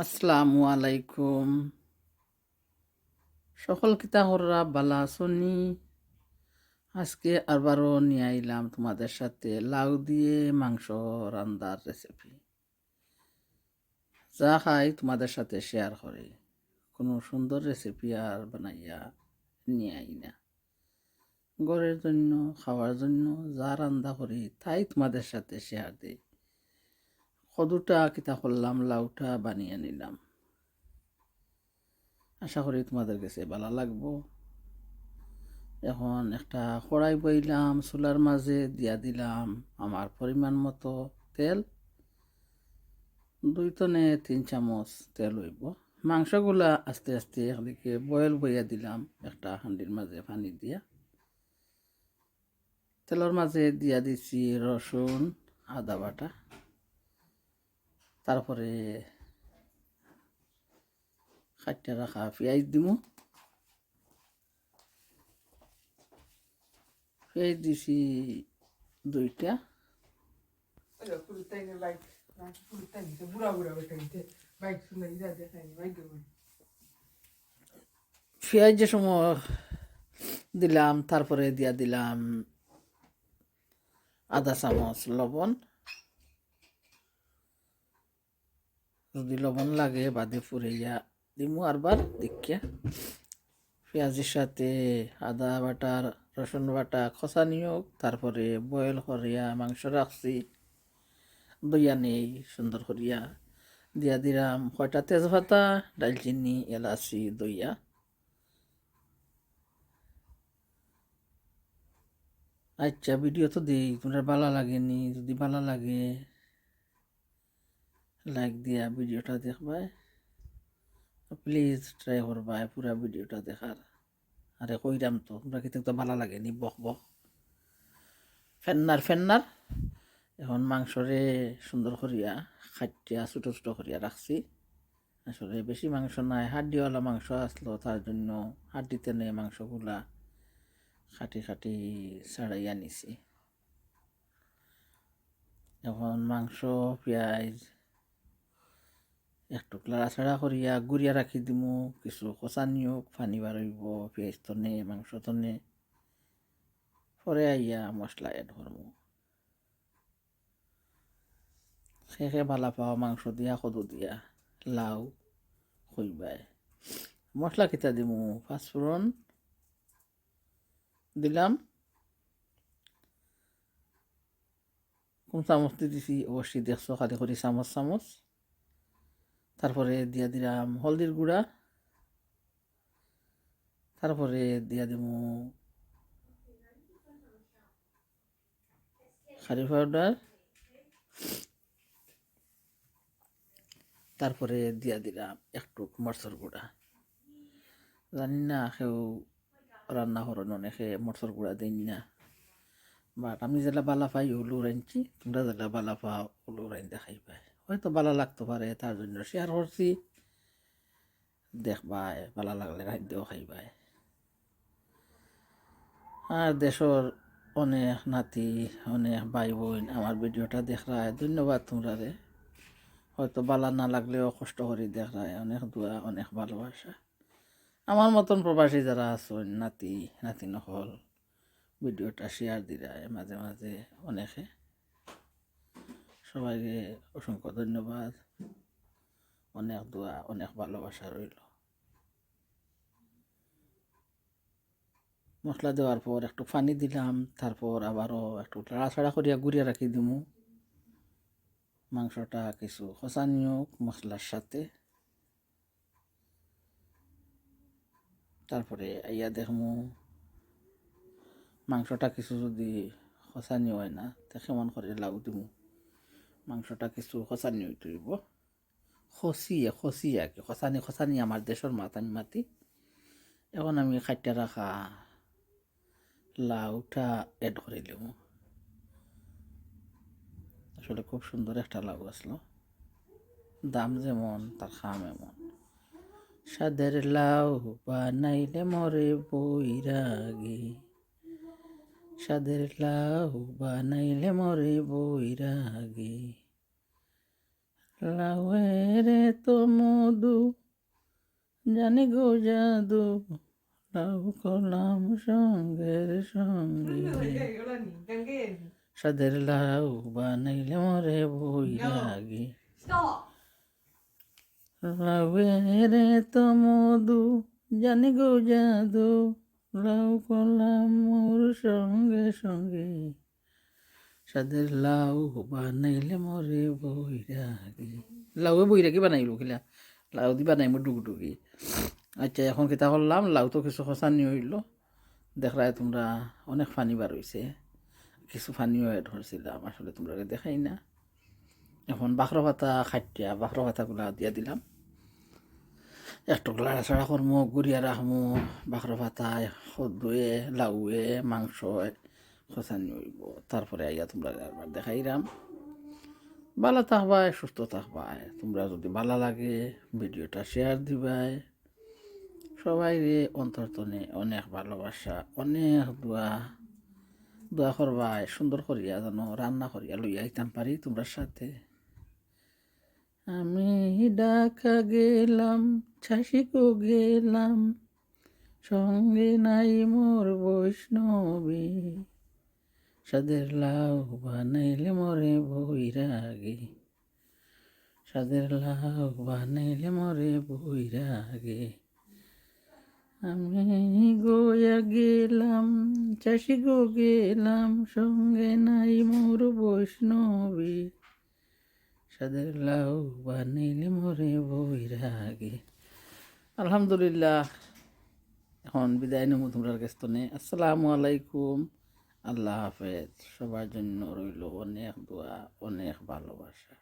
আসসালামু আলাইকুম। সকল কিতাহররা বালা আসনি। আজকে আবারও নিয়ে আইলাম তোমাদের সাথে লাউ দিয়ে মাংস রান্নার রেসিপি। যা খাই তোমাদের সাথে শেয়ার করি। কোনো সুন্দর রেসিপি আর বানাইয়া নিয়ে আই না। ঘরের জন্য, খাওয়ার জন্য যা রান্না করি তাই তোমাদের সাথে শেয়ার দিই। কদুটা কিতা করলাম, লাউটা বানিয়ে নিলাম। আশা করি তোমাদের কাছে ভালো লাগবো। এখন একটা কড়াই বইলাম, চুলার মাঝে দিয়া দিলাম আমার পরিমাণ মতো তেল। 2 থেকে 3 চামচ তেল হইব। মাংসগুলা আস্তে আস্তে একদিকে বয়েল বইয়া দিলাম একটা হাঁডির মাঝে পানি দিয়া। তেলের মাঝে দিয়া দিছি রসুন, আদা বাটা, তারপরে কাটিয়া রাখা পেঁয়াজ দিমু। পেঁয়াজ দিছি 2টা। পেঁয়াজ যে সময় দিলাম, তারপরে দিয়া দিলাম আধা 1 চামচ লবণ। যদি লবণ লাগে বাদে ফুরাইয়া দিমু আরবার দেখিয়া। পেঁয়াজের সাথে আদা বাটা, রসুন বাটা খসা নিয়োগ, তারপরে বয়েল করিয়া মাংস রাখছি দইয়া নেই সুন্দর করিয়া দিয়া দিলাম কয়টা তেজপাতা, ডালচিনি, এলাচি দইয়া। আচ্ছা, ভিডিও তো দিই, তোমরা ভালো লাগেনি, যদি ভালো লাগে লাইক দিয়া ভিডিওটা দেখবাই। প্লিজ ট্রাই করবা পুরা ভিডিওটা দেখার। আরে কইরাম তো, তোমরা কিন্তু তো ভালো লাগেনি, বক বক ফেন্নার ফেন্নার। এখন মাংসরে সুন্দর করিয়া খাটিয়া ছোটো ছোটো করিয়া রাখছি। আসলে বেশি মাংস নাই, হাড্ডিওয়ালা মাংস আসলো, তার জন্য হাড্ডিতে নেই মাংসগুলা খাটি খাটি ছাড়াইয়া নিছি। এখন মাংস পেঁয়াজ একটু লাড়াছাড়া করিয়া গুড়িয়া রাখি দিমু। কিছু কষা নিয়োগ পানি বাড়ইব পেঁয়াজ তনে মাংস তনে, পরে আইয়া মশলা এড করমু। শেষে বালা পাওয়া মাংস দিয়া, কদু দিয়া, লাউ কইবাই। মশলা কিতা দিমু, পাঁচফোড়ন দিলাম। কোন চামচ দিছি অবশ্যই দেখছো, খালি করে চামচ চামচ। তারপরে দিয়া দিলাম হলদির গুঁড়া, তারপরে দিয়া দিমু কারি পাউডার, তারপরে দিয়া দিলাম একটু মরচর গুঁড়া। জানি না কেউ রান্না করেন অনেকে মরচর গুঁড়া দেন না, বাট আমি যেটা বালা পাই ওগুলো রাঁধছি, তোমরা যেটা বালা পাও ওগুলো রাঁধতে খাইবাই। হয়তো ভালো লাগতে পারে, তার জন্য শেয়ার করছি। দেখবাই, ভালো লাগলে রাঁধতেও খাইবাই। আর দেশের অনেক নাতি, অনেক ভাই বোন আমার ভিডিওটা দেখরায়, ধন্যবাদ তোমরা রে। হয়তো ভালো না লাগলেও কষ্ট করে দেখরায়, অনেক দোয়া, অনেক ভালোবাসা। আমার মতন প্রবাসী যারা আছেন, নাতি নাতি নহল, ভিডিওটা শেয়ার দিরায় মাঝে মাঝে অনেকে। সবাইকে অসংখ্য ধন্যবাদ, অনেক দোয়া, অনেক ভালোবাসা রইল। মশলা দেওয়ার পর একটু পানি দিলাম, তারপর আবারও একটু লাড়াছাড়া করিয়া গুড়িয়া রাখি দিমু। মাংসটা কিছু কষা নিয়োগ মশলার সাথে, তারপরে আইয়া দেখমু মাংসটা কিছু যদি কষানি হয় না, তা কেমন করে লাউ দিমু। মাংসটা কিছু কষানি হইতে হইব, খসিয়ে খসিয়ে আর কি, খসানি খসানি আমার দেশের মাত আমি মাতি। এখন আমি খাইটা রাখা লাউটা এড করে দেব। আসলে খুব সুন্দর একটা লাউ আসলো, দাম যেমন তার খাম এমন। সাদের লাউ বানাইলে মরে বৈরাগী, সাদের লাউ বানাইলে মরে বৈরাগী, লাউয়ের তো মধু জানি গো জাদু, লাউ কলাম সঙ্গের সঙ্গে, সাদের লাউ বানাইলে মরে বৈরাগী। লাউয়ের তো মধু জানি গো জাদু, লাউ কলাম মোর সঙ্গে সঙ্গে, সাদের লাউ বানাইলে মরে বৈরাগী। লাউ বৈরাগী বানাইল কিলা, লাউ দি বানাইমো ডুগডুগি। আচ্ছা এখন কিতা করলাম, লাউ তো কিছু খসানি হইল, দেখলাই তোমরা অনেক ফানি বার হয়েছে, কিছু ফানিও এড হয়েছিলাম, আসলে তোমরা দেখাই না। এখন বাখরা পাতা খাটিয়া বাখরা পাতাগুলা দিয়া দিলাম, একটু লাড়াচাড়া করমো, গুড়িয়া রাখমো, বাখরা পাতায় সদুয়ে লাউয়ে মাংস খসানি হইব, তারপরে আইয়া তোমরা একবার দেখাইলাম। ভালো থাকবাই, সুস্থ থাকবাই। তোমরা যদি ভালো লাগে ভিডিওটা শেয়ার দিবাই। সবাই অন্তর্তনে অনেক ভালোবাসা, অনেক দোয়া করবাই, সুন্দর করিয়া যেন রান্না করিয়া লইয়া আইতাম পারি তোমরা সাথে। আমি ঢাকা গেলাম, ছাসিকো গেলাম, সঙ্গে নাই মোর বৈষ্ণবী, সাদের লাউ বানাইলে মরে বৈরাগী, সাদের লাউ বানাইলে মরে বৈরাগী। আমি গোয়া গেলাম, চাষি গো গেলাম, সঙ্গে নাই মোর বৈষ্ণবী, সাদের লাউ বানাইলে মরে বৈরাগী। আলহামদুলিল্লাহ, এখন বিদায় নেব তোমরা কাছ থেকে। আসসালামু আলাইকুম, আল্লাহ হাফেজ। সবার জন্য রইল অনেক দোয়া, অনেক ভালোবাসা।